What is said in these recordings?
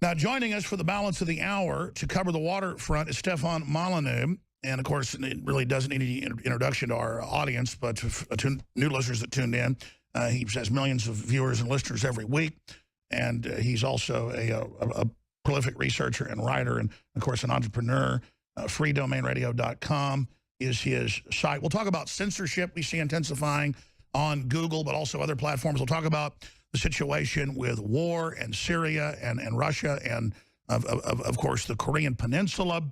Now, joining us for the balance of the hour to cover the waterfront is Stefan Molyneux. And, of course, it really doesn't need any introduction to our audience, but to new listeners that tuned in, he has millions of viewers and listeners every week. And he's also a prolific researcher and writer and, of course, an entrepreneur. freedomainradio.com is his site. We'll talk about censorship we see intensifying on Google, but also other platforms. We'll talk about the situation with war and Syria and Russia and, of course, the Korean Peninsula.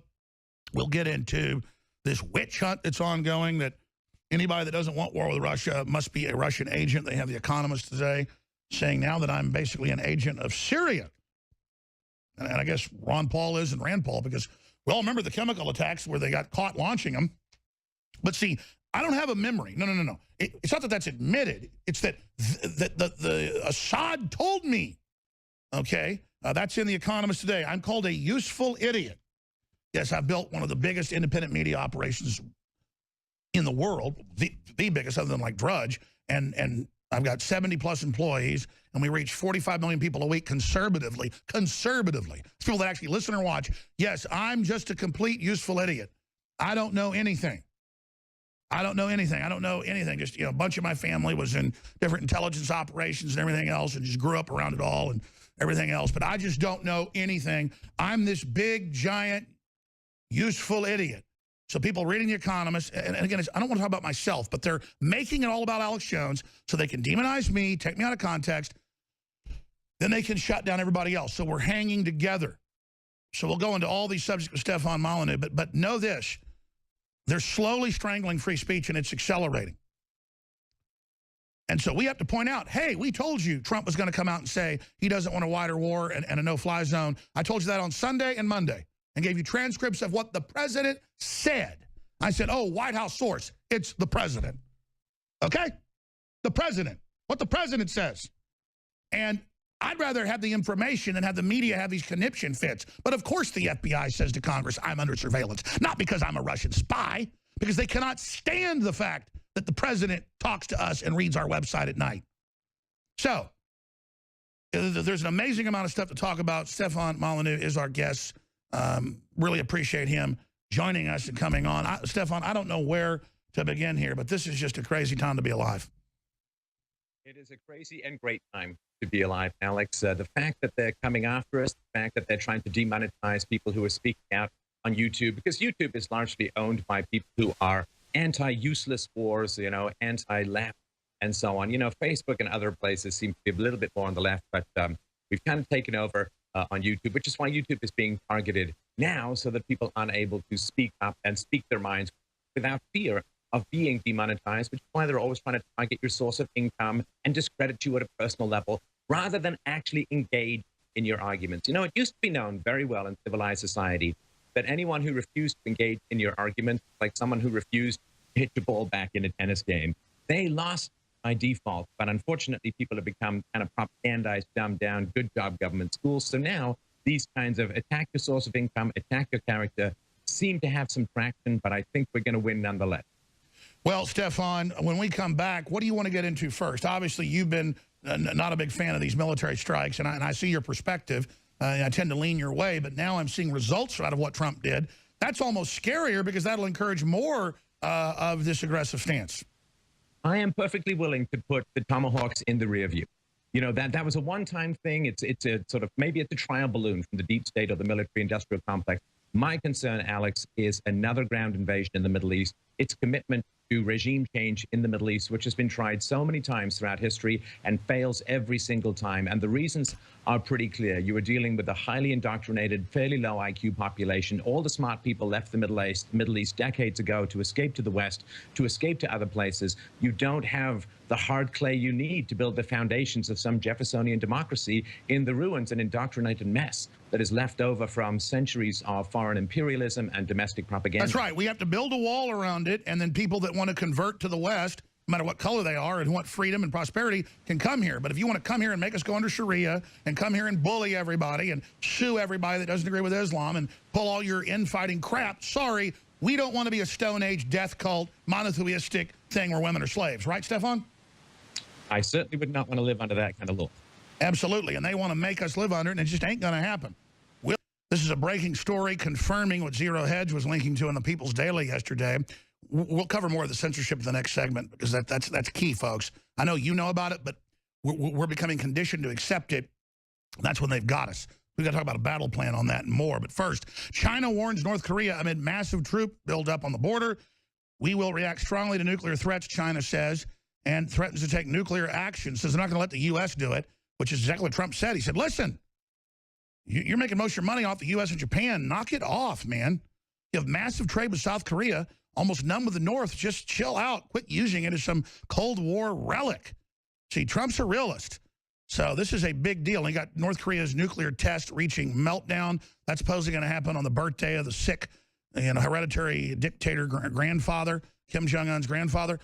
We'll get into this witch hunt that's ongoing, that anybody that doesn't want war with Russia must be a Russian agent. They have The Economist today saying now that I'm basically an agent of Syria. And I guess Ron Paul is and Rand Paul, because we all remember the chemical attacks where they got caught launching them. But see, I don't have a memory. No. It's not that that's admitted. It's that the Assad told me, okay? That's in The Economist today. I'm called a useful idiot. Yes, I've built one of the biggest independent media operations in the world, the biggest other than like Drudge, and I've got 70-plus employees, and we reach 45 million people a week conservatively. People that actually listen or watch. Yes, I'm just a complete useful idiot. I don't know anything. I don't know anything. Just, a bunch of my family was in different intelligence operations and everything else, and just grew up around it all and everything else. But I just don't know anything. I'm this big, giant, useful idiot. So people reading The Economist, and again, I don't want to talk about myself, but they're making it all about Alex Jones so they can demonize me, take me out of context, then they can shut down everybody else. So we're hanging together. So we'll go into all these subjects with Stefan Molyneux, but know this. They're slowly strangling free speech, and it's accelerating. And so we have to point out, hey, we told you Trump was going to come out and say he doesn't want a wider war and a no-fly zone. I told you that on Sunday and Monday and gave you transcripts of what the president said. I said, oh, White House source, it's the president. Okay? The president. What the president says. And I'd rather have the information than have the media have these conniption fits. But of course the FBI says to Congress, I'm under surveillance. Not because I'm a Russian spy, because they cannot stand the fact that the president talks to us and reads our website at night. So, there's an amazing amount of stuff to talk about. Stefan Molyneux is our guest. Really appreciate him joining us and coming on. Stefan, I don't know where to begin here, but this is just a crazy time to be alive. It is a crazy and great time to be alive, Alex. The fact that they're coming after us, the fact that they're trying to demonetize people who are speaking out on YouTube, because YouTube is largely owned by people who are anti-useless wars, anti-left and so on. Facebook and other places seem to be a little bit more on the left, but we've kind of taken over on YouTube, which is why YouTube is being targeted now so that people aren't able to speak up and speak their minds without fear of being demonetized, which is why they're always trying to target your source of income and discredit you at a personal level rather than actually engage in your arguments. It used to be known very well in civilized society that anyone who refused to engage in your argument, like someone who refused to hit your ball back in a tennis game, they lost by default. But unfortunately, people have become kind of propagandized, dumbed down, good job government schools. So now these kinds of attack your source of income, attack your character, seem to have some traction, but I think we're going to win nonetheless. Well, Stefan, when we come back, what do you want to get into first? Obviously, you've been not a big fan of these military strikes, and I see your perspective. I tend to lean your way, but now I'm seeing results out of what Trump did. That's almost scarier because that'll encourage more of this aggressive stance. I am perfectly willing to put the tomahawks in the rear view. That was a one-time thing. It's a sort of, maybe it's a trial balloon from the deep state or the military-industrial complex. My concern, Alex, is another ground invasion in the Middle East. Its commitment to regime change in the Middle East, which has been tried so many times throughout history and fails every single time. And the reasons are pretty clear. You are dealing with a highly indoctrinated, fairly low IQ population. All the smart people left the Middle East decades ago to escape to the West, to escape to other places. You don't have the hard clay you need to build the foundations of some Jeffersonian democracy in the ruins and indoctrinated mess that is left over from centuries of foreign imperialism and domestic propaganda. That's right. We have to build a wall around it, and then people that want to convert to the West, no matter what color they are, and who want freedom and prosperity, can come here. But if you want to come here and make us go under Sharia and come here and bully everybody and sue everybody that doesn't agree with Islam and pull all your infighting crap, sorry, we don't want to be a Stone Age death cult, monotheistic thing where women are slaves. Right, Stefan? I certainly would not want to live under that kind of law. Absolutely, and they want to make us live under it, and it just ain't going to happen. This is a breaking story confirming what Zero Hedge was linking to in the People's Daily yesterday. We'll cover more of the censorship in the next segment because that's key, folks. I know you know about it, but we're becoming conditioned to accept it. That's when they've got us. We've got to talk about a battle plan on that and more. But first, China warns North Korea amid massive troop buildup on the border. We will react strongly to nuclear threats, China says, and threatens to take nuclear action. Says they're not going to let the U.S. do it, which is exactly what Trump said. He said, listen, you're making most of your money off the U.S. and Japan. Knock it off, man. You have massive trade with South Korea, almost none with the North. Just chill out. Quit using it as some Cold War relic. See, Trump's a realist. So this is a big deal. You got North Korea's nuclear test reaching meltdown. That's supposedly going to happen on the birthday of the sick, hereditary dictator grandfather, Kim Jong-un's grandfather.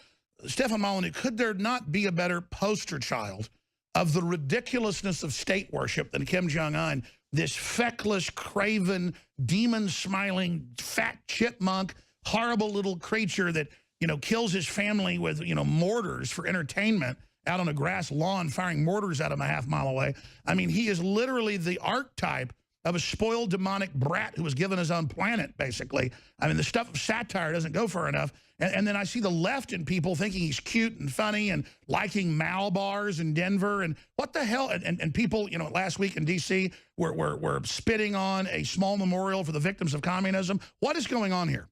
Stefan Molyneux, could there not be a better poster child of the ridiculousness of state worship than Kim Jong-un, this feckless, craven, demon-smiling, fat chipmunk, horrible little creature that, kills his family with, mortars for entertainment out on a grass lawn, firing mortars at him a half-mile away. I mean, he is literally the archetype of a spoiled demonic brat who was given his own planet, basically. I mean, the stuff of satire doesn't go far enough. And then I see the left in people thinking he's cute and funny and liking Mal bars in Denver. And what the hell? And people, last week in D.C. were spitting on a small memorial for the victims of communism. What is going on here?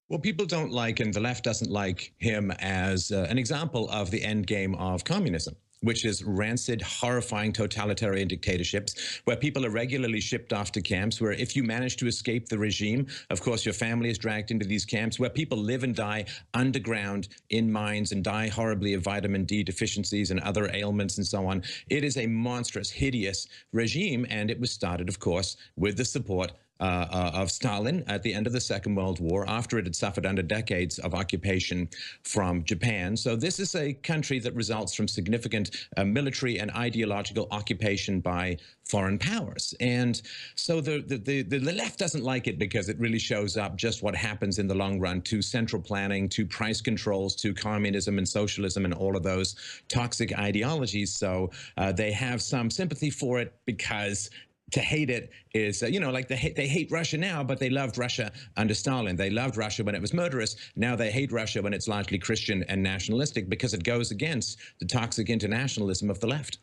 Well, people don't like, and the left doesn't like him as an example of the end game of communism, which is rancid, horrifying totalitarian dictatorships where people are regularly shipped off to camps, where if you manage to escape the regime, of course, your family is dragged into these camps, where people live and die underground in mines and die horribly of vitamin D deficiencies and other ailments and so on. It is a monstrous, hideous regime, and it was started, of course, with the support of Stalin at the end of the Second World War, after it had suffered under decades of occupation from Japan. So this is a country that results from significant military and ideological occupation by foreign powers. And so the left doesn't like it because it really shows up just what happens in the long run to central planning, to price controls, to communism and socialism and all of those toxic ideologies. So they have some sympathy for it because to hate it is, like they hate Russia now, but they loved Russia under Stalin. They loved Russia when it was murderous. Now they hate Russia when it's largely Christian and nationalistic because it goes against the toxic internationalism of the left.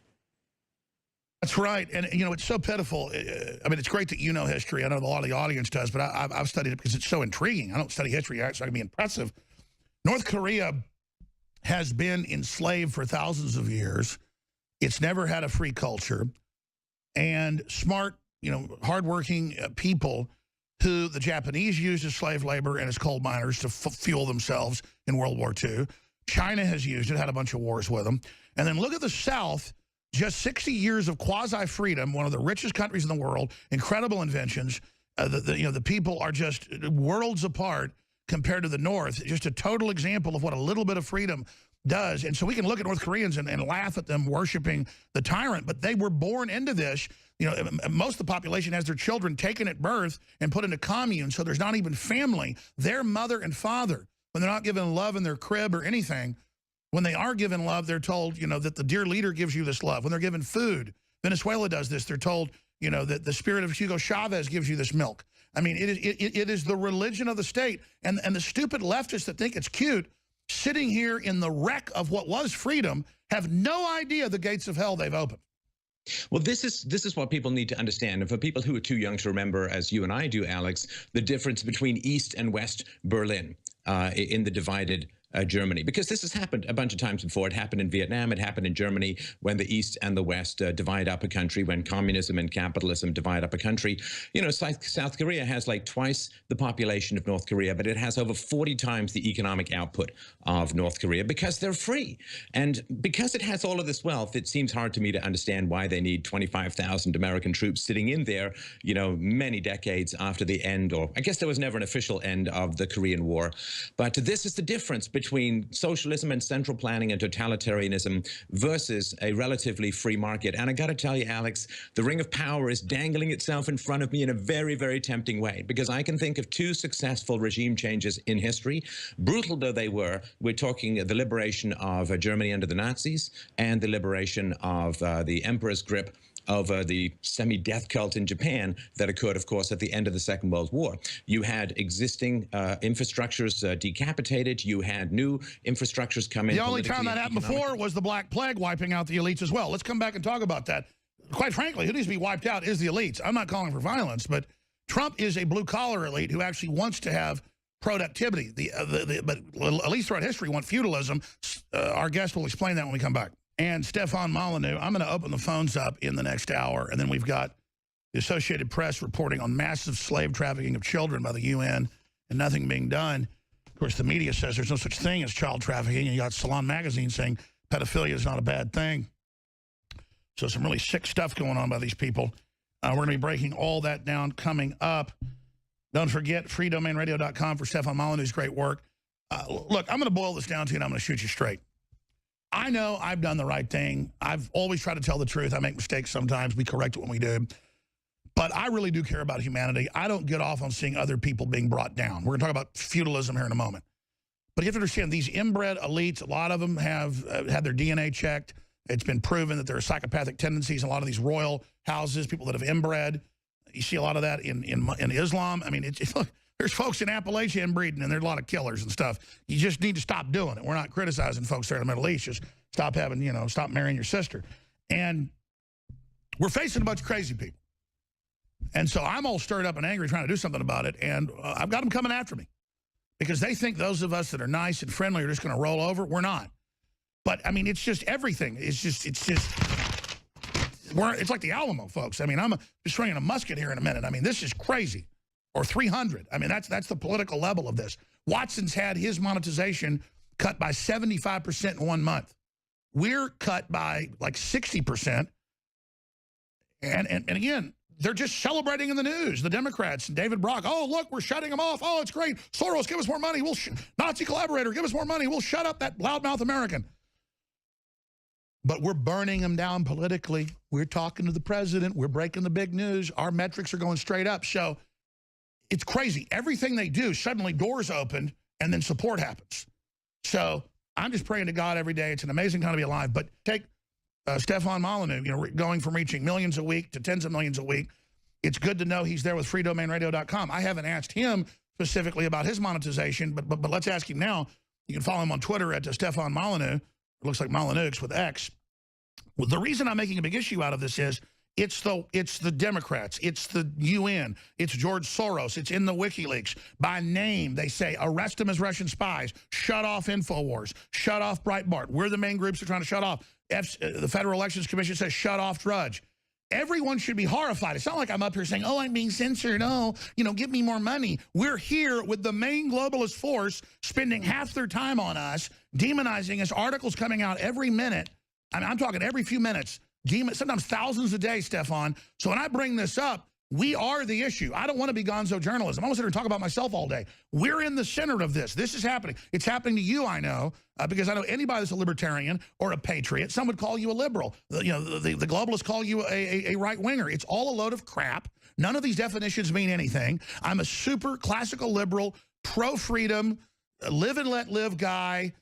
That's right. And, it's so pitiful. I mean, it's great that you know history. I know a lot of the audience does, but I've studied it because it's so intriguing. I don't study history, so I can be impressive. North Korea has been enslaved for thousands of years. It's never had a free culture. And smart, hardworking people who the Japanese used as slave labor and as coal miners to fuel themselves in World War II. China has used it, had a bunch of wars with them. And then look at the South, just 60 years of quasi-freedom, one of the richest countries in the world, incredible inventions. The people are just worlds apart compared to the North. Just a total example of what a little bit of freedom does. And so we can look at North Koreans and laugh at them worshiping the tyrant, but they were born into this. Most of the population has their children taken at birth and put into communes, so there's not even family. Their mother and father, when they're not given love in their crib or anything, when they are given love, they're told, that the dear leader gives you this love. When they're given food, Venezuela does this. They're told, that the spirit of Hugo Chavez gives you this milk. I mean, it is the religion of the state. And the stupid leftists that think it's cute, sitting here in the wreck of what was freedom, have no idea the gates of hell they've opened. Well, this is what people need to understand. And for people who are too young to remember, as you and I do, Alex, the difference between East and West Berlin in the divided Germany, because this has happened a bunch of times before. It happened in Vietnam. It happened in Germany when the East and the West divide up a country, when communism and capitalism divide up a country. South Korea has like twice the population of North Korea, but it has over 40 times the economic output of North Korea because they're free. And because it has all of this wealth, it seems hard to me to understand why they need 25,000 American troops sitting in there, many decades after the end, or I guess there was never an official end of the Korean War. But this is the difference between socialism and central planning and totalitarianism versus a relatively free market. And I got to tell you, Alex, the ring of power is dangling itself in front of me in a very, very tempting way, because I can think of two successful regime changes in history, brutal though they were. We're talking the liberation of Germany under the Nazis and the liberation of the emperor's grip over the semi-death cult in Japan that occurred, of course, at the end of the Second World War. You had existing infrastructures decapitated. You had new infrastructures come in. The only time that happened before was the Black Plague wiping out the elites as well. Let's come back and talk about that. Quite frankly, who needs to be wiped out is the elites. I'm not calling for violence, but Trump is a blue-collar elite who actually wants to have productivity. But elites throughout history want feudalism. Our guest will explain that when we come back. And Stefan Molyneux, I'm going to open the phones up in the next hour, and then we've got the Associated Press reporting on massive slave trafficking of children by the UN and nothing being done. Of course, the media says there's no such thing as child trafficking, and you got Salon Magazine saying pedophilia is not a bad thing. So some really sick stuff going on by these people. We're going to be breaking all that down coming up. Don't forget, freedomainradio.com for Stefan Molyneux's great work. Look, I'm going to boil this down to you, and I'm going to shoot you straight. I know I've done the right thing. I've always tried to tell the truth. I make mistakes sometimes. We correct it when we do. But I really do care about humanity. I don't get off on seeing other people being brought down. We're going to talk about feudalism here in a moment. But you have to understand, these inbred elites, a lot of them have had their DNA checked. It's been proven that there are psychopathic tendencies in a lot of these royal houses, people that have inbred. You see a lot of that in Islam. I mean, look, there's folks in Appalachia inbreeding, and there's a lot of killers and stuff. You just need to stop doing it. We're not criticizing folks there in the Middle East. Just stop having, stop marrying your sister. And we're facing a bunch of crazy people. And so I'm all stirred up and angry trying to do something about it. And I've got them coming after me because they think those of us that are nice and friendly are just going to roll over. We're not. But, I mean, it's just everything. It's like the Alamo, folks. I mean, I'm just swinging a musket here in a minute. I mean, this is crazy. Or 300. I mean, that's the political level of this. Watson's had his monetization cut by 75% in 1 month. We're cut by like 60%. And again, they're just celebrating in the news, the Democrats and David Brock. Oh, look, we're shutting them off. Oh, it's great. Soros, give us more money. Nazi collaborator, give us more money. We'll shut up that loudmouth American. But we're burning them down politically. We're talking to the president. We're breaking the big news. Our metrics are going straight up. So it's crazy. Everything they do, suddenly doors open and then support happens. So I'm just praying to God every day. It's an amazing time to be alive. But take Stefan Molyneux, going from reaching millions a week to tens of millions a week. It's good to know he's there with freedomainradio.com. I haven't asked him specifically about his monetization, but let's ask him now. You can follow him on Twitter at Stefan Molyneux. It looks like Molyneux with X. Well, the reason I'm making a big issue out of this is it's the Democrats, it's the UN, it's George Soros, it's in the WikiLeaks. By name, they say, arrest them as Russian spies, shut off InfoWars, shut off Breitbart. We're the main groups they're trying to shut off. The Federal Elections Commission says shut off Drudge. Everyone should be horrified. It's not like I'm up here saying, oh, I'm being censored. Oh, give me more money. We're here with the main globalist force spending half their time on us, demonizing us, articles coming out every minute. I mean, I'm talking every few minutes. Sometimes thousands a day, Stefan. So when I bring this up, we are the issue. I don't want to be gonzo journalism. I want to sit here and talk about myself all day. We're in the center of this. This is happening. It's happening to you, I know, because I know anybody that's a libertarian or a patriot, some would call you a liberal. The globalists call you a right-winger. It's all a load of crap. None of these definitions mean anything. I'm a super classical liberal, pro-freedom, live and let live guy.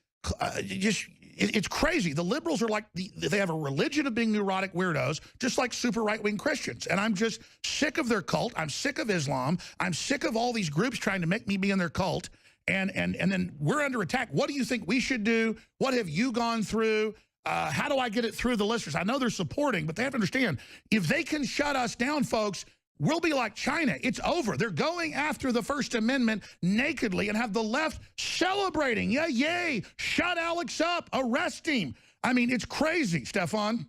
It's crazy. The liberals are like, they have a religion of being neurotic weirdos, just like super right-wing Christians. And I'm just sick of their cult. I'm sick of Islam. I'm sick of all these groups trying to make me be in their cult. And then we're under attack. What do you think we should do? What have you gone through? How do I get it through the listeners? I know they're supporting, but they have to understand, if they can shut us down, folks, we'll be like China. It's over. They're going after the First Amendment nakedly and have the left celebrating. Yeah, yay. Shut Alex up. Arrest him. I mean, it's crazy, Stefan.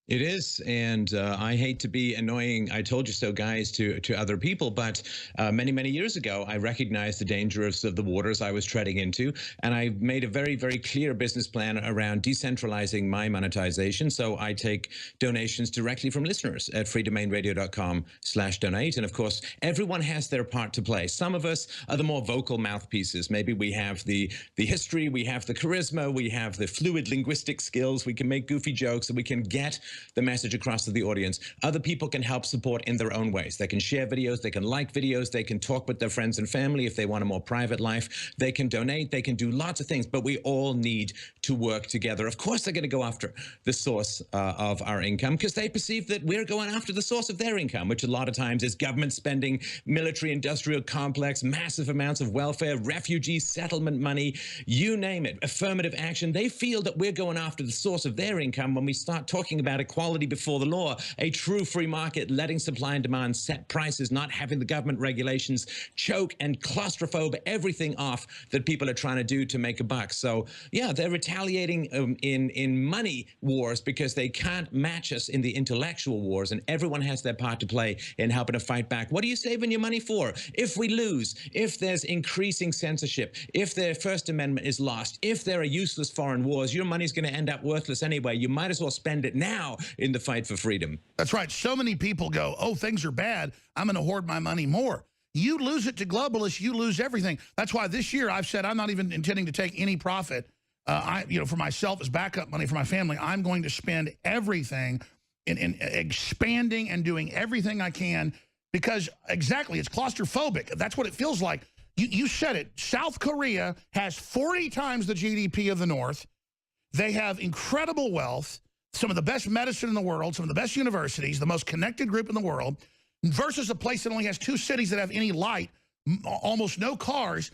It is, and I hate to be annoying, I told you so, guys, to other people, but many, many years ago, I recognized the dangers of the waters I was treading into, and I made a very, very clear business plan around decentralizing my monetization, so I take donations directly from listeners at freedomainradio.com/donate, and of course, everyone has their part to play. Some of us are the more vocal mouthpieces. Maybe we have the history, we have the charisma, we have the fluid linguistic skills, we can make goofy jokes, and we can get the message across to the audience. Other people can help support in their own ways. They can share videos, they can like videos, they can talk with their friends and family if they want a more private life. They can donate, they can do lots of things, but we all need to work together. Of course, they're going to go after the source of our income because they perceive that we're going after the source of their income, which a lot of times is government spending, military industrial complex, massive amounts of welfare, refugee settlement money, you name it, affirmative action. They feel that we're going after the source of their income when we start talking about equality before the law, a true free market, letting supply and demand set prices, not having the government regulations choke and claustrophobe everything off that people are trying to do to make a buck. So yeah, they're retaliating in money wars because they can't match us in the intellectual wars, and everyone has their part to play in helping to fight back. What are you saving your money for? If we lose, if there's increasing censorship, if the First Amendment is lost, if there are useless foreign wars, your money's going to end up worthless anyway. You might as well spend it now in the fight for freedom. That's right. So many people go, oh, things are bad, I'm going to hoard my money more. You lose it to globalists, you lose everything. That's why this year I've said I'm not even intending to take any profit for myself as backup money for my family. I'm going to spend everything in expanding and doing everything I can because exactly, it's claustrophobic. That's what it feels like. You said it. South Korea has 40 times the GDP of the North. They have incredible wealth, some of the best medicine in the world, some of the best universities, the most connected group in the world, versus a place that only has 2 cities that have any light, almost no cars.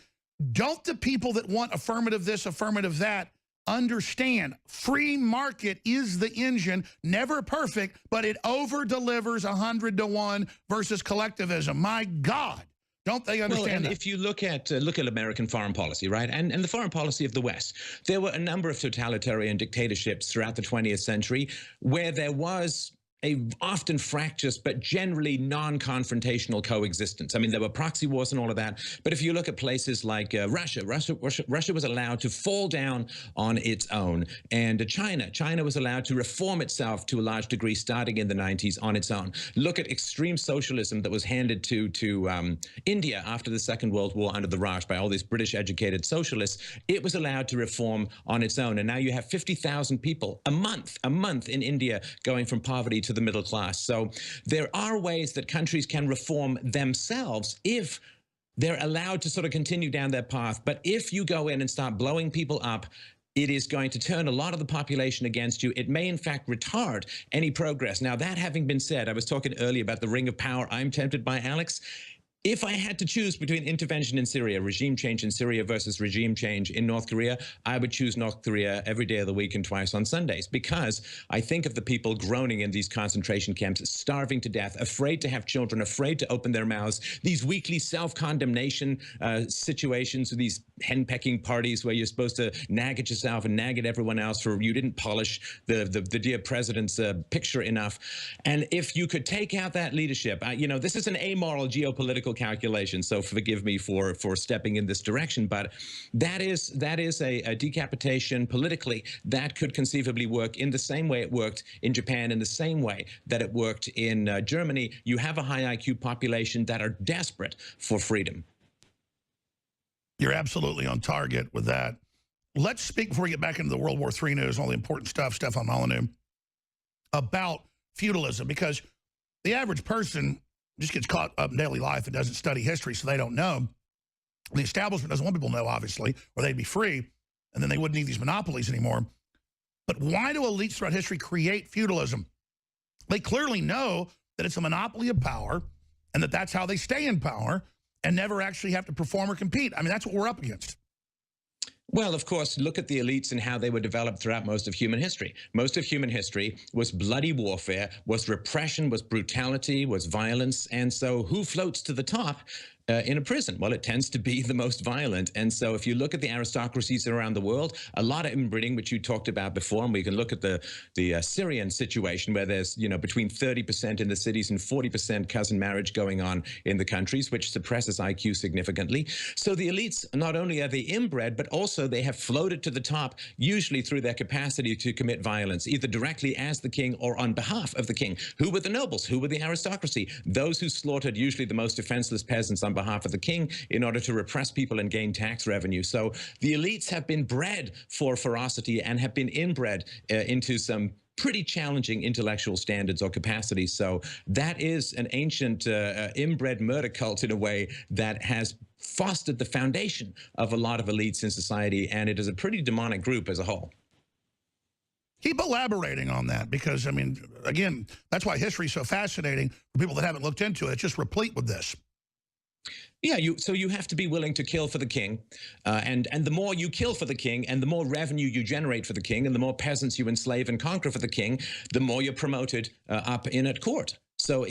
Don't the people that want affirmative this, affirmative that, understand free market is the engine, never perfect, but it over-delivers 100 to 1 versus collectivism. My God. Don't they understand that? If you look at American foreign policy, right, and the foreign policy of the West, there were a number of totalitarian dictatorships throughout the 20th century where there was a often fractious but generally non-confrontational coexistence. I mean, there were proxy wars and all of that. But if you look at places like Russia was allowed to fall down on its own. And China was allowed to reform itself to a large degree starting in the 90s on its own. Look at extreme socialism that was handed to India after the Second World War under the Raj by all these British educated socialists. It was allowed to reform on its own. And now you have 50,000 people a month in India going from poverty to the middle class. So there are ways that countries can reform themselves if they're allowed to sort of continue down that path. But if you go in and start blowing people up, it is going to turn a lot of the population against you. It may, in fact, retard any progress. Now, that having been said, I was talking earlier about the ring of power I'm tempted by, Alex. If I had to choose between intervention in Syria, regime change in Syria versus regime change in North Korea, I would choose North Korea every day of the week and twice on Sundays, because I think of the people groaning in these concentration camps, starving to death, afraid to have children, afraid to open their mouths, these weekly self-condemnation situations, these henpecking parties where you're supposed to nag at yourself and nag at everyone else for you didn't polish the dear president's picture enough. And if you could take out that leadership, this is an amoral geopolitical calculation, so forgive me for stepping in this direction, but that is a decapitation politically that could conceivably work in the same way it worked in Japan, in the same way that it worked in Germany. You have a high IQ population that are desperate for freedom. You're absolutely on target with that. Let's speak, before we get back into the World War III news, all the important stuff, Stefan Molyneux, about feudalism, because the average person just gets caught up in daily life and doesn't study history, so they don't know. The establishment doesn't want people to know, obviously, or they'd be free, and then they wouldn't need these monopolies anymore. But why do elites throughout history create feudalism? They clearly know that it's a monopoly of power and that that's how they stay in power and never actually have to perform or compete. I mean, that's what we're up against. Well, of course, look at the elites and how they were developed throughout most of human history. Most of human history was bloody warfare, was repression, was brutality, was violence. And so who floats to the top in a prison? Well, it tends to be the most violent. And so if you look at the aristocracies around the world, a lot of inbreeding, which you talked about before, and we can look at the Syrian situation where there's, between 30% in the cities and 40% cousin marriage going on in the countries, which suppresses IQ significantly. So the elites, not only are they inbred, but also they have floated to the top, usually through their capacity to commit violence, either directly as the king or on behalf of the king. Who were the nobles? Who were the aristocracy? Those who slaughtered usually the most defenseless peasants on behalf of the king in order to repress people and gain tax revenue. So the elites have been bred for ferocity and have been inbred into some pretty challenging intellectual standards or capacities. So that is an ancient inbred murder cult in a way that has fostered the foundation of a lot of elites in society, and it is a pretty demonic group as a whole. Keep elaborating on that because, I mean, again, that's why history is so fascinating for people that haven't looked into it. It's just replete with this. Yeah, so you have to be willing to kill for the king, and the more you kill for the king, and the more revenue you generate for the king, and the more peasants you enslave and conquer for the king, the more you're promoted up in at court. So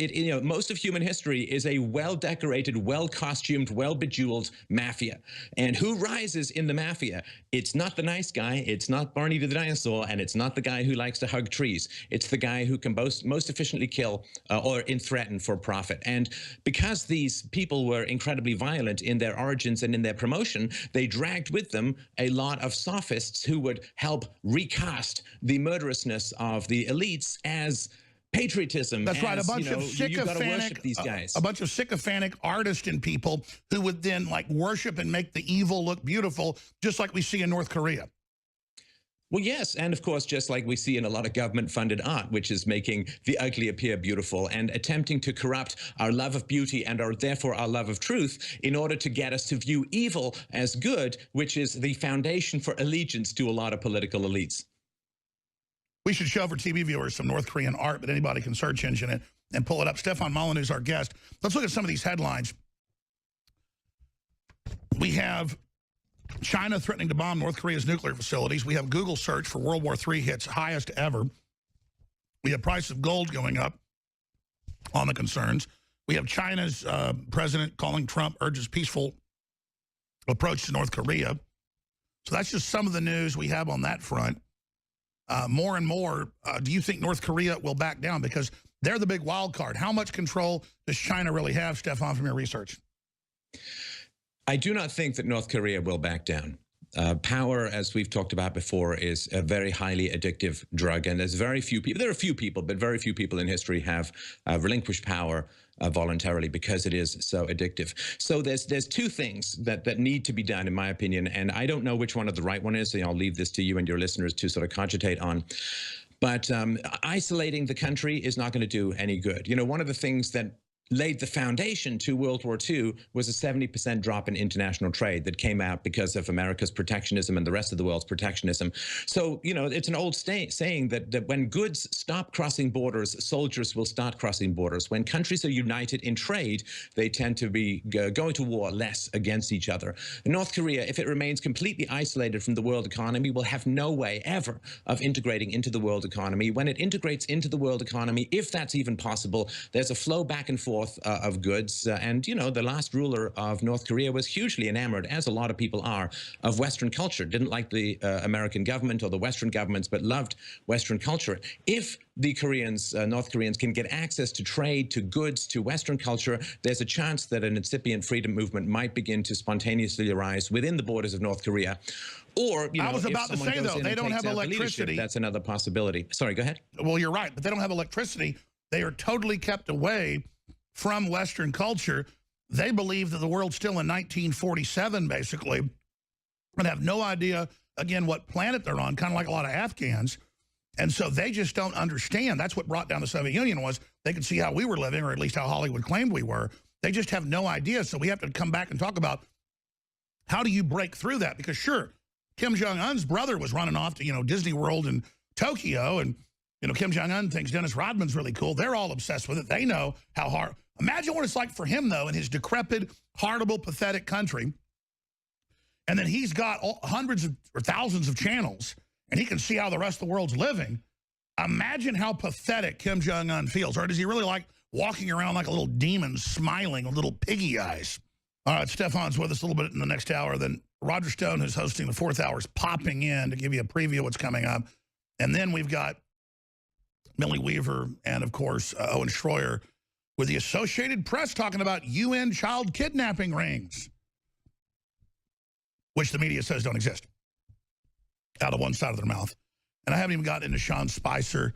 most of human history is a well-decorated, well-costumed, well-bejeweled mafia. And who rises in the mafia? It's not the nice guy, it's not Barney the dinosaur, and it's not the guy who likes to hug trees. It's the guy who can most efficiently kill or threaten for profit. And because these people were incredibly violent in their origins and in their promotion, they dragged with them a lot of sophists who would help recast the murderousness of the elites as patriotism. That's right. A bunch of sycophantic, these guys. A bunch of sycophantic artists and people who would then like worship and make the evil look beautiful, just like we see in North Korea. Well, yes, and of course, just like we see in a lot of government-funded art, which is making the ugly appear beautiful and attempting to corrupt our love of beauty and therefore our love of truth in order to get us to view evil as good, which is the foundation for allegiance to a lot of political elites. We should show for TV viewers some North Korean art, but anybody can search engine it and pull it up. Stefan Molyneux is our guest. Let's look at some of these headlines. We have China threatening to bomb North Korea's nuclear facilities. We have Google search for World War III hits highest ever. We have price of gold going up on the concerns. We have China's president calling Trump urges peaceful approach to North Korea. So that's just some of the news we have on that front. More and more, do you think North Korea will back down? Because they're the big wild card. How much control does China really have, Stefan, from your research? I do not think that North Korea will back down. Power, as we've talked about before, is a very highly addictive drug. And there's very few people, there are a few people, but very few people in history have relinquished power voluntarily because it is so addictive. So there's two things that need to be done, in my opinion, and I don't know which one of the right one is, so I'll leave this to you and your listeners to sort of cogitate on. But isolating the country is not going to do any good. You know, one of the things that laid the foundation to World War II was a 70% drop in international trade that came out because of America's protectionism and the rest of the world's protectionism. So, you know, it's an old saying that when goods stop crossing borders, soldiers will start crossing borders. When countries are united in trade, they tend to be going to war less against each other. North Korea, if it remains completely isolated from the world economy, will have no way ever of integrating into the world economy. When it integrates into the world economy, if that's even possible, there's a flow back and forth of goods. And, you know, the last ruler of North Korea was hugely enamored, as a lot of people are, of Western culture. Didn't like the American government or the Western governments, but loved Western culture. If the North Koreans can get access to trade, to goods, to Western culture, there's a chance that an incipient freedom movement might begin to spontaneously arise within the borders of North Korea. Or, you know, I was about to say, though, they don't have electricity. That's another possibility. Sorry, go ahead. Well, you're right, but they don't have electricity. They are totally kept away from Western culture. They believe that the world's still in 1947, basically, and have no idea, again, what planet they're on, kind of like a lot of Afghans. And so they just don't understand. That's what brought down the Soviet Union, was they could see how we were living, or at least how Hollywood claimed we were. They just have no idea. So we have to come back and talk about how do you break through that? Because sure, Kim Jong-un's brother was running off to, you know, Disney World in Tokyo, and, you know, Kim Jong-un thinks Dennis Rodman's really cool. They're all obsessed with it. They know how hard. Imagine what it's like for him, though, in his decrepit, horrible, pathetic country. And then he's got hundreds of, or thousands of channels, and he can see how the rest of the world's living. Imagine how pathetic Kim Jong-un feels. Or does he really like walking around like a little demon, smiling with little piggy eyes? All right, Stefan's with us a little bit in the next hour. Then Roger Stone, who's hosting the fourth hour, is popping in to give you a preview of what's coming up. And then we've got Millie Weaver and, of course, Owen Schroyer with the Associated Press talking about UN child kidnapping rings, which the media says don't exist, out of one side of their mouth. And I haven't even gotten into Sean Spicer.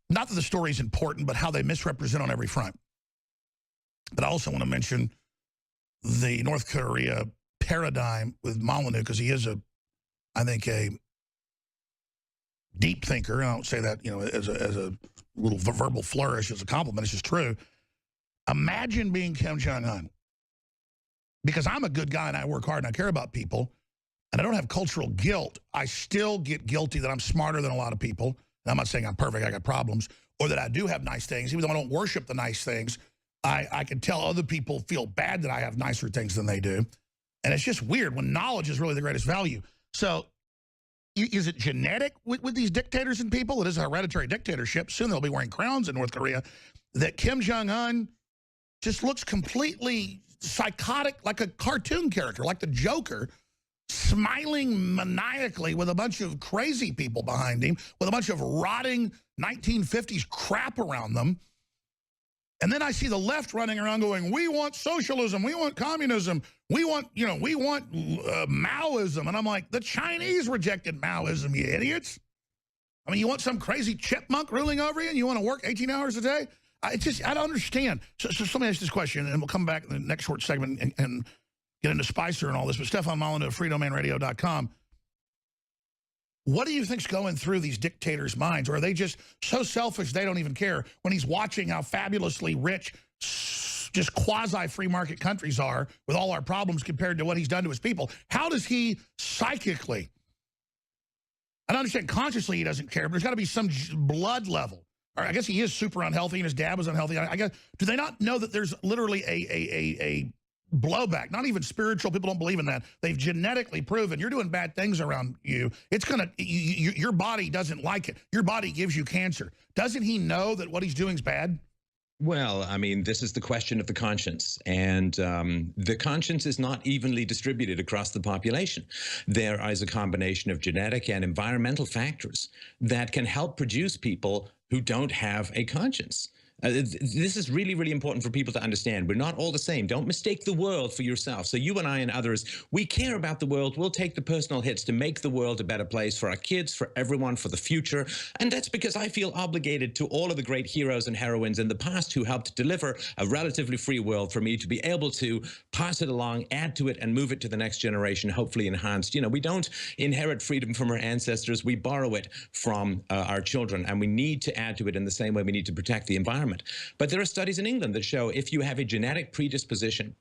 Not that the story's important, but how they misrepresent on every front. But I also want to mention the North Korea paradigm with Molyneux, because he is, I think, a deep thinker, and I don't say that, you know, as a little verbal flourish, as a compliment, it's just true. Imagine being Kim Jong-un. Because I'm a good guy and I work hard and I care about people, and I don't have cultural guilt, I still get guilty that I'm smarter than a lot of people. And I'm not saying I'm perfect, I got problems, or that I do have nice things. Even though I don't worship the nice things, I can tell other people feel bad that I have nicer things than they do. And it's just weird when knowledge is really the greatest value. So is it genetic with these dictators and people? It is a hereditary dictatorship. Soon they'll be wearing crowns in North Korea. That Kim Jong-un just looks completely psychotic, like a cartoon character, like the Joker, smiling maniacally with a bunch of crazy people behind him, with a bunch of rotting 1950s crap around them. And then I see the left running around going, we want socialism, we want communism, we want, you know, we want Maoism. And I'm like, the Chinese rejected Maoism, you idiots. I mean, you want some crazy chipmunk ruling over you and you want to work 18 hours a day? I don't understand. So let me ask this question, and we'll come back in the next short segment and get into Spicer and all this. But Stefan Molyneux of freedomainradio.com. What do you think's going through these dictators' minds? Or are they just so selfish they don't even care when he's watching how fabulously rich just quasi-free market countries are with all our problems compared to what he's done to his people? How does he psychically, I don't understand consciously he doesn't care, but there's got to be some blood level. Or I guess he is super unhealthy and his dad was unhealthy. I guess, do they not know that there's literally a blowback? Not even spiritual, people don't believe in that. They've genetically proven you're doing bad things around you. It's gonna, your body doesn't like it. Your body gives you cancer. Doesn't he know that what he's doing is bad? Well, I mean, this is the question of the conscience, and the conscience is not evenly distributed across the population. There is a combination of genetic and environmental factors that can help produce people who don't have a conscience. This is really, really important for people to understand. We're not all the same. Don't mistake the world for yourself. So you and I and others, we care about the world. We'll take the personal hits to make the world a better place for our kids, for everyone, for the future. And that's because I feel obligated to all of the great heroes and heroines in the past who helped deliver a relatively free world for me to be able to pass it along, add to it, and move it to the next generation, hopefully enhanced. You know, we don't inherit freedom from our ancestors. We borrow it from our children, and we need to add to it in the same way we need to protect the environment. But there are studies in England that show if you have a genetic predisposition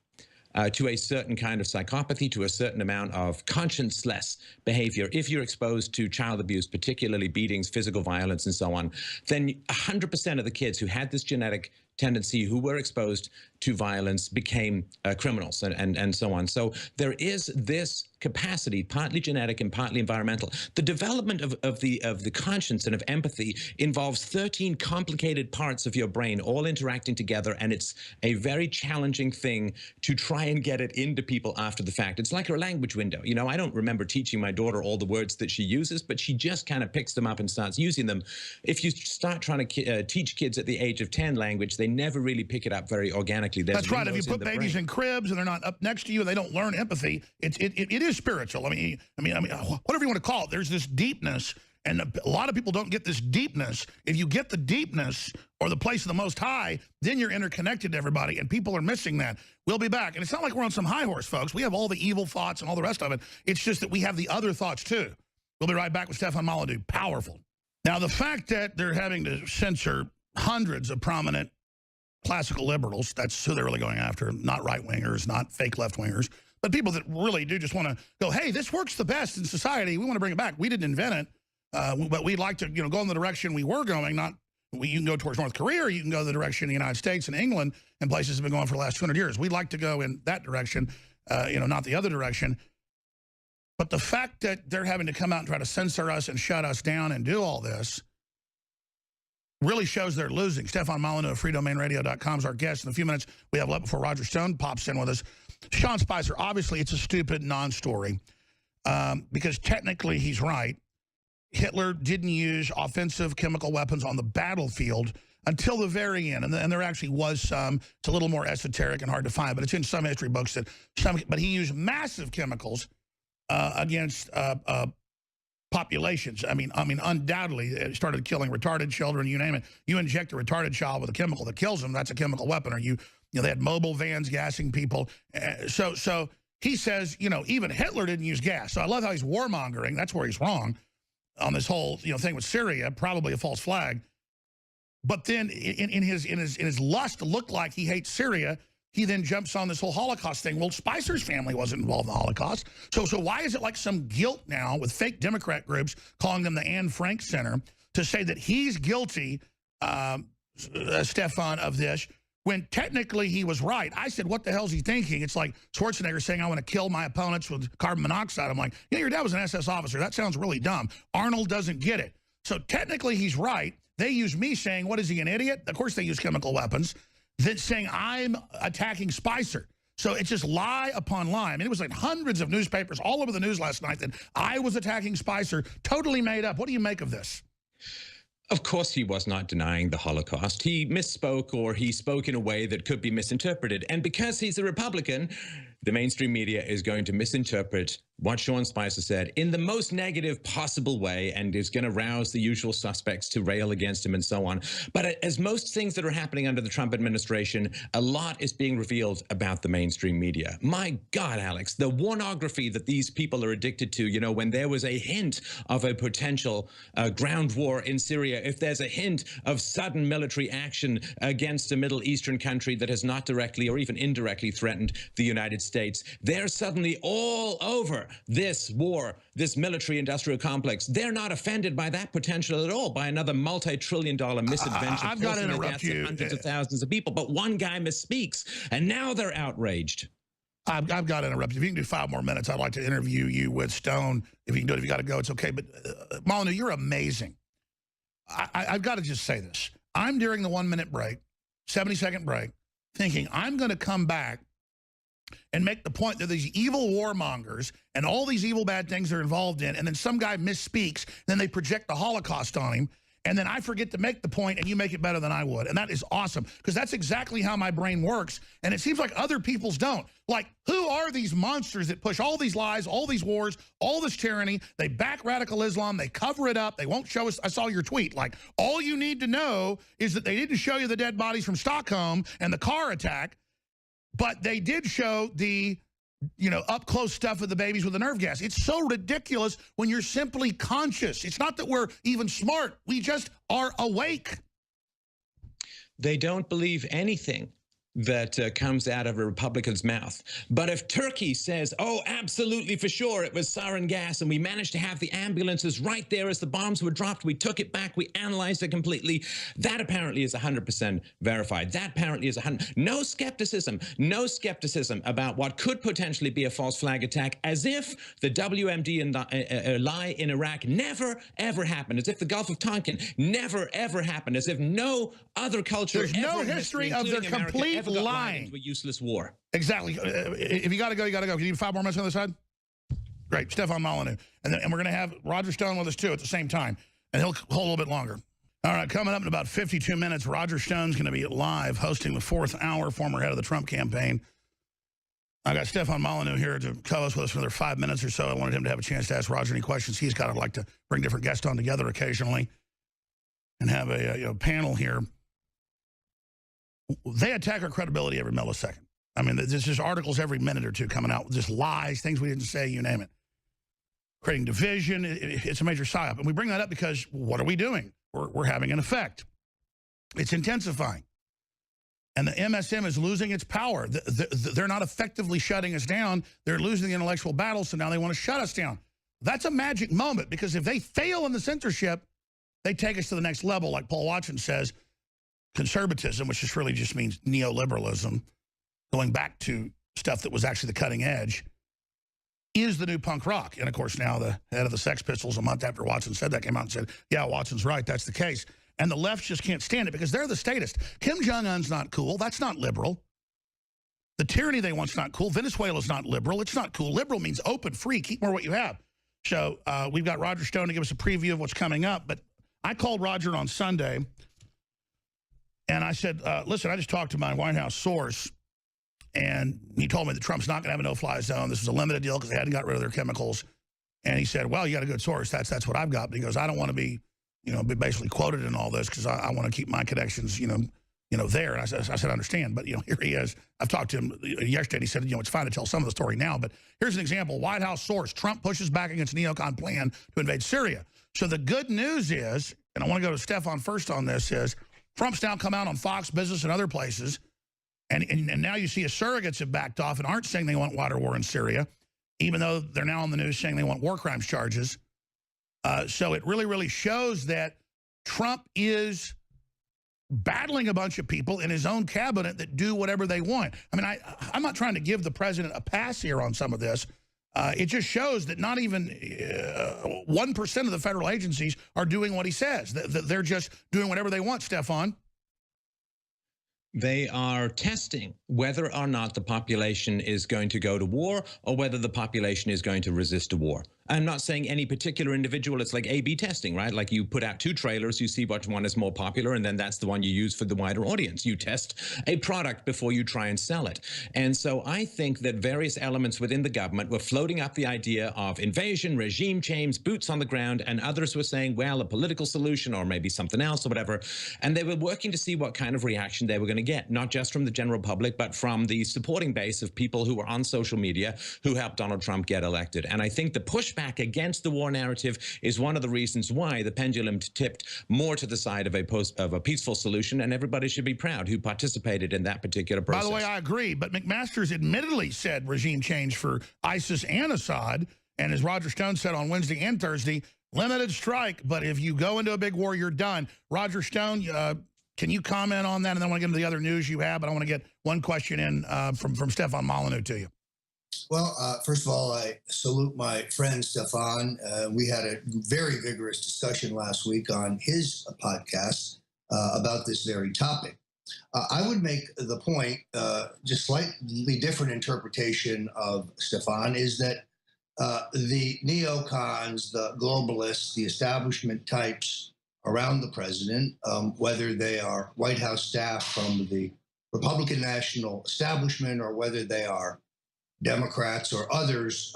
to a certain kind of psychopathy, to a certain amount of conscienceless behavior, if you're exposed to child abuse, particularly beatings, physical violence, and so on, then 100% of the kids who had this genetic tendency, who were exposed to violence, became criminals and so on. So there is this capacity, partly genetic and partly environmental. The development of the conscience and of empathy involves 13 complicated parts of your brain all interacting together, and it's a very challenging thing to try and get it into people after the fact. It's like a language window. You know, I don't remember teaching my daughter all the words that she uses, but she just kind of picks them up and starts using them. If you start trying to teach kids at the age of 10 language, they never really pick it up very organically. That's right. If you put babies in cribs and they're not up next to you and they don't learn empathy, it is spiritual. I mean, whatever you want to call it, there's this deepness, and a lot of people don't get this deepness. If you get the deepness or the place of the Most High, then you're interconnected to everybody, and people are missing that. We'll be back. And it's not like we're on some high horse, folks. We have all the evil thoughts and all the rest of it. It's just that we have the other thoughts, too. We'll be right back with Stefan Molyneux. Powerful. Now, the fact that they're having to censor hundreds of prominent classical liberals, that's who they're really going after, not right-wingers, not fake left-wingers, but people that really do just want to go, hey, this works the best in society. We want to bring it back. We didn't invent it, but we'd like to, you know, go in the direction we were going. Not you can go towards North Korea, or you can go the direction of the United States and England and places have been going for the last 200 years. We'd like to go in that direction, you know, not the other direction. But the fact that they're having to come out and try to censor us and shut us down and do all this really shows they're losing. Stefan Molyneux of freedomainradio.com is our guest. In a few minutes, we have left before Roger Stone pops in with us. Sean Spicer, obviously it's a stupid non-story because technically he's right. Hitler didn't use offensive chemical weapons on the battlefield until the very end. And there actually was some. It's a little more esoteric and hard to find, but it's in some history books that but he used massive chemicals against populations. I mean, undoubtedly, it started killing retarded children, you name it. You inject a retarded child with a chemical that kills them, that's a chemical weapon. Or you know, they had mobile vans gassing people. So he says, you know, even Hitler didn't use gas. So I love how he's warmongering. That's where he's wrong. on this whole thing with Syria, probably a false flag. But then in his lust to look like he hates Syria, he then jumps on this whole Holocaust thing. Well, Spicer's family wasn't involved in the Holocaust. So why is it like some guilt now with fake Democrat groups calling them the Anne Frank Center to say that he's guilty, Stefan, of this, when technically he was right? I said, what the hell's he thinking? It's like Schwarzenegger saying, I want to kill my opponents with carbon monoxide. I'm like, yeah, your dad was an SS officer. That sounds really dumb. Arnold doesn't get it. So technically he's right. They use me saying, what is he, an idiot? Of course they use chemical weapons. Then saying I'm attacking Spicer. So it's just lie upon lie. I mean, it was like hundreds of newspapers all over the news last night that I was attacking Spicer, totally made up. What do you make of this? Of course he was not denying the Holocaust. He misspoke, or he spoke in a way that could be misinterpreted. And because he's a Republican, the mainstream media is going to misinterpret what Sean Spicer said in the most negative possible way, and is going to rouse the usual suspects to rail against him and so on. But as most things that are happening under the Trump administration, a lot is being revealed about the mainstream media. My God, Alex, the pornography that these people are addicted to, when there was a hint of a potential ground war in Syria, if there's a hint of sudden military action against a Middle Eastern country that has not directly or even indirectly threatened the United States, they're suddenly all over this war, this military-industrial complex. They're not offended by that potential at all, by another multi-trillion-dollar misadventure. I've got to interrupt you. Hundreds of thousands of people, but one guy misspeaks, and now they're outraged. I've got to interrupt you. If you can do 5 more minutes, I'd like to interview you with Stone. If you can do it, if you got to go, it's okay. But Molyneux, you're amazing. I've got to just say this. I'm during the 1-minute break, 70-second break, thinking I'm going to come back and make the point that these evil warmongers and all these evil bad things they're involved in, and then some guy misspeaks, then they project the Holocaust on him, and then I forget to make the point, and you make it better than I would. And that is awesome, because that's exactly how my brain works, and it seems like other people's don't. Like, who are these monsters that push all these lies, all these wars, all this tyranny? They back radical Islam, they cover it up, they won't show us. I saw your tweet, like, all you need to know is that they didn't show you the dead bodies from Stockholm and the car attack, but they did show the, up close stuff of the babies with the nerve gas. It's so ridiculous when you're simply conscious. It's not that we're even smart. We just are awake. They don't believe anything that comes out of a Republican's mouth. But if Turkey says, oh, absolutely for sure, it was sarin gas, and we managed to have the ambulances right there as the bombs were dropped, we took it back, we analyzed it completely, that apparently is 100% verified. That apparently is 100%. No skepticism about what could potentially be a false flag attack, as if the WMD lie in Iraq never, ever happened, as if the Gulf of Tonkin never, ever happened, as if no other culture There's no history of their complete lying. A useless war. Exactly. If you got to go, you got to go. Can you need 5 more minutes on the other side? Great. Stefan Molyneux. And we're going to have Roger Stone with us, too, at the same time. And he'll hold a little bit longer. All right, coming up in about 52 minutes, Roger Stone's going to be live hosting the 4th hour, former head of the Trump campaign. I got Stefan Molyneux here to co-host with us for another 5 minutes or so. I wanted him to have a chance to ask Roger any questions he's got. I'd like to bring different guests on together occasionally and have a panel here. They attack our credibility every millisecond. I mean, there's just articles every minute or two coming out with just lies, things we didn't say, you name it. Creating division, it's a major psyop. And we bring that up because what are we doing? We're having an effect. It's intensifying. And the MSM is losing its power. They're not effectively shutting us down. They're losing the intellectual battle, so now they want to shut us down. That's a magic moment, because if they fail in the censorship, they take us to the next level, like Paul Watson says. Conservatism, which just really just means neoliberalism, going back to stuff that was actually the cutting edge, is the new punk rock. And, of course, now the head of the Sex Pistols, a month after Watson said that, came out and said, yeah, Watson's right, that's the case. And the left just can't stand it because they're the statist. Kim Jong-un's not cool. That's not liberal. The tyranny they want's not cool. Venezuela's not liberal. It's not cool. Liberal means open, free, keep more what you have. So we've got Roger Stone to give us a preview of what's coming up. But I called Roger on Sunday, and I said, listen, I just talked to my White House source, and he told me that Trump's not going to have a no-fly zone. This was a limited deal because they hadn't got rid of their chemicals. And he said, well, you got a good source. That's what I've got. But he goes, I don't want to be, be basically quoted in all this because I want to keep my connections, there. And I said, I understand. But, here he is. I've talked to him yesterday, and he said, it's fine to tell some of the story now. But here's an example. White House source, Trump pushes back against neocon plan to invade Syria. So the good news is, and I want to go to Stefan first on this, is Trump's now come out on Fox Business and other places, and now you see his surrogates have backed off and aren't saying they want wider war in Syria, even though they're now on the news saying they want war crimes charges. So it really, really shows that Trump is battling a bunch of people in his own cabinet that do whatever they want. I mean, I'm not trying to give the president a pass here on some of this. It just shows that not even 1% of the federal agencies are doing what he says. They're just doing whatever they want, Stefan. They are testing whether or not the population is going to go to war or whether the population is going to resist a war. I'm not saying any particular individual. It's like A/B testing, right? Like you put out 2 trailers, you see which one is more popular, and then that's the one you use for the wider audience. You test a product before you try and sell it. And so I think that various elements within the government were floating up the idea of invasion, regime change, boots on the ground, and others were saying, well, a political solution or maybe something else or whatever. And they were working to see what kind of reaction they were going to get, not just from the general public, but from the supporting base of people who were on social media who helped Donald Trump get elected. And I think the pushback against the war narrative is one of the reasons why the pendulum tipped more to the side of a peaceful solution, and everybody should be proud who participated in that particular process. By the way, I agree, but McMaster's admittedly said regime change for ISIS and Assad, and as Roger Stone said on Wednesday and Thursday, limited strike, but if you go into a big war, you're done. Roger Stone, can you comment on that? And then I want to get into the other news you have, but I want to get one question in from Stefan Molyneux to you. Well, first of all, I salute my friend Stefan. We had a very vigorous discussion last week on his podcast about this very topic. I would make the point, just slightly different interpretation of Stefan, is that the neocons, the globalists, the establishment types around the president, whether they are White House staff from the Republican National Establishment or whether they are Democrats or others,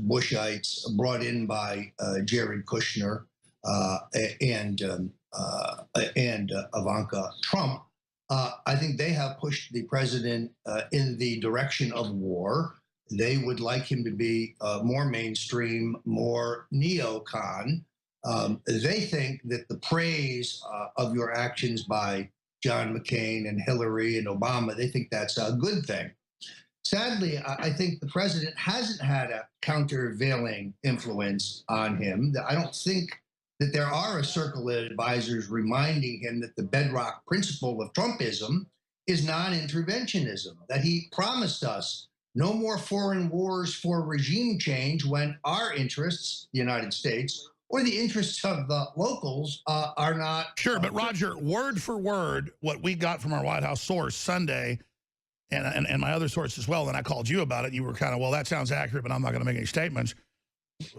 Bushites brought in by Jared Kushner and Ivanka Trump, I think they have pushed the president in the direction of war. They would like him to be more mainstream, more neocon. They think that the praise of your actions by John McCain and Hillary and Obama, they think that's a good thing. Sadly, I think the president hasn't had a countervailing influence on him. I don't think that there are a circle of advisors reminding him that the bedrock principle of Trumpism is non-interventionism, that he promised us no more foreign wars for regime change when our interests, the United States, or the interests of the locals are not. Sure, but Roger, word for word, what we got from our White House source Sunday, and my other source as well, and I called you about it, and you were kind of, well, that sounds accurate, but I'm not going to make any statements,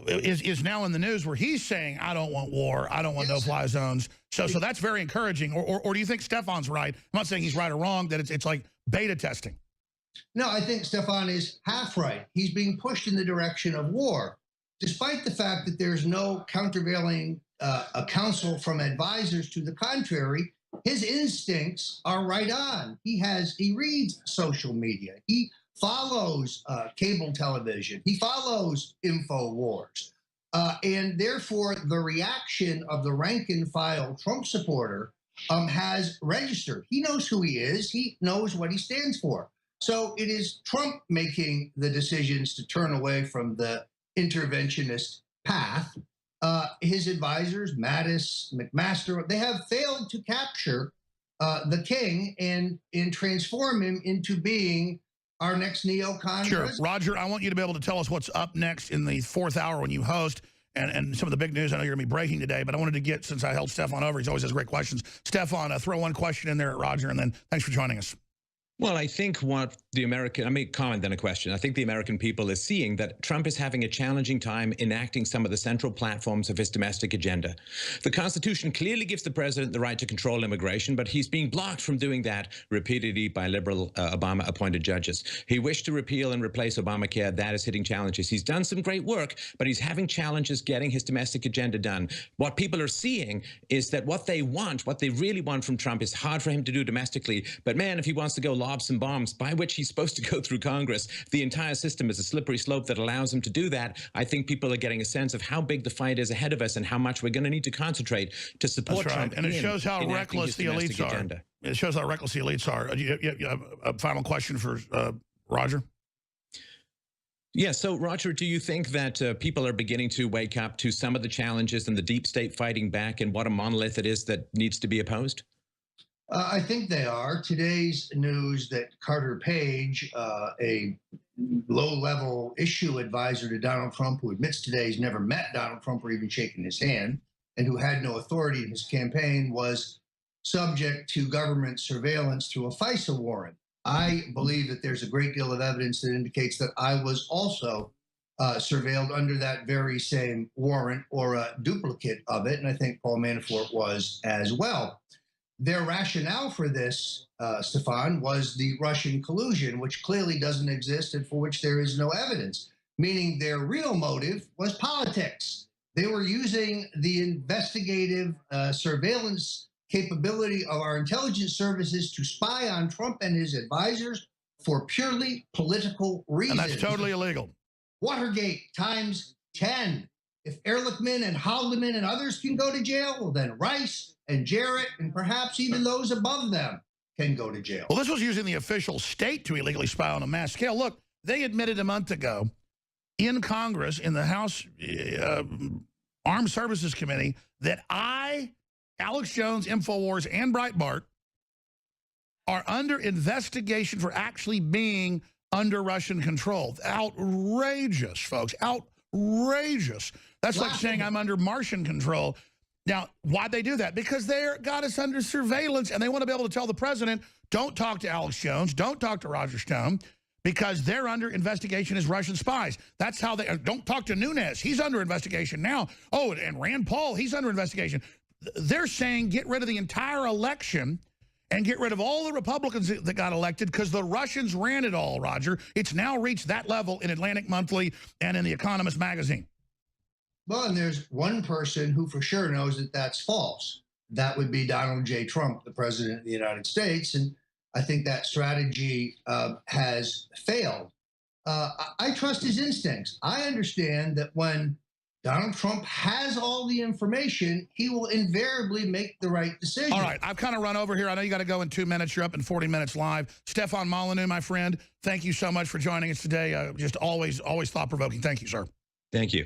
is now in the news where he's saying, I don't want war, I don't want no-fly zones. So that's very encouraging. Or do you think Stefan's right? I'm not saying he's right or wrong, that it's like beta testing. No, I think Stefan is half right. He's being pushed in the direction of war, despite the fact that there's no countervailing counsel from advisors to the contrary. His instincts are right on. He reads social media. He follows cable television. He follows InfoWars. And therefore, the reaction of the rank and file Trump supporter has registered. He knows who he is. He knows what he stands for. So it is Trump making the decisions to turn away from the interventionist path. His advisors, Mattis, McMaster, they have failed to capture the king and transform him into being our next neocon. Sure. president. Roger, I want you to be able to tell us what's up next in the 4th hour when you host and some of the big news I know you're going to be breaking today, but I wanted to get, since I held Stefan over, he always has great questions. Stefan, throw one question in there at Roger, and then thanks for joining us. Well, I think what the American, I mean, comment then a question. I think the American people is seeing that Trump is having a challenging time enacting some of the central platforms of his domestic agenda. The Constitution clearly gives the president the right to control immigration, but he's being blocked from doing that repeatedly by liberal Obama-appointed judges. He wished to repeal and replace Obamacare. That is hitting challenges. He's done some great work, but he's having challenges getting his domestic agenda done. What people are seeing is that what they want, what they really want from Trump is hard for him to do domestically. But man, if he wants to go lob some bombs, by which he's supposed to go through Congress. The entire system is a slippery slope that allows him to do that. I think people are getting a sense of how big the fight is ahead of us and how much we're going to need to concentrate to support Trump. And it shows how reckless the elites are. Agenda. It shows how reckless the elites are. You have a final question for Roger? Yeah, so Roger, do you think that people are beginning to wake up to some of the challenges and the deep state fighting back and what a monolith it is that needs to be opposed? I think they are. Today's news that Carter Page, a low-level issue advisor to Donald Trump, who admits today he's never met Donald Trump or even shaken his hand, and who had no authority in his campaign, was subject to government surveillance through a FISA warrant. I believe that there's a great deal of evidence that indicates that I was also surveilled under that very same warrant or a duplicate of it, and I think Paul Manafort was as well. Their rationale for this, Stefan, was the Russian collusion, which clearly doesn't exist and for which there is no evidence, meaning their real motive was politics. They were using the investigative surveillance capability of our intelligence services to spy on Trump and his advisors for purely political reasons. And that's totally illegal. Watergate times 10. If Ehrlichman and Haldeman and others can go to jail, well, then Rice and Jarrett and perhaps even those above them can go to jail. Well, this was using the official state to illegally spy on a mass scale. Look, they admitted a month ago in Congress, in the House Armed Services Committee, that Alex Jones, InfoWars, and Breitbart are under investigation for actually being under Russian control. Outrageous, folks. Outrageous. That's like saying I'm under Martian control. Now, why'd they do that? Because they got us under surveillance, and they want to be able to tell the president, don't talk to Alex Jones, don't talk to Roger Stone, because they're under investigation as Russian spies. That's how they... Don't talk to Nunes. He's under investigation now. Oh, and Rand Paul, he's under investigation. They're saying get rid of the entire election and get rid of all the Republicans that got elected because the Russians ran it all, Roger. It's now reached that level in Atlantic Monthly and in The Economist magazine. Well, and there's one person who for sure knows that that's false. That would be Donald J. Trump, the president of the United States. And I think that strategy has failed. I trust his instincts. I understand that when Donald Trump has all the information, he will invariably make the right decision. All right, I've kind of run over here. I know you got to go in 2 minutes. You're up in 40 minutes live. Stefan Molyneux, my friend, thank you so much for joining us today. Just always thought-provoking. Thank you, sir. Thank you.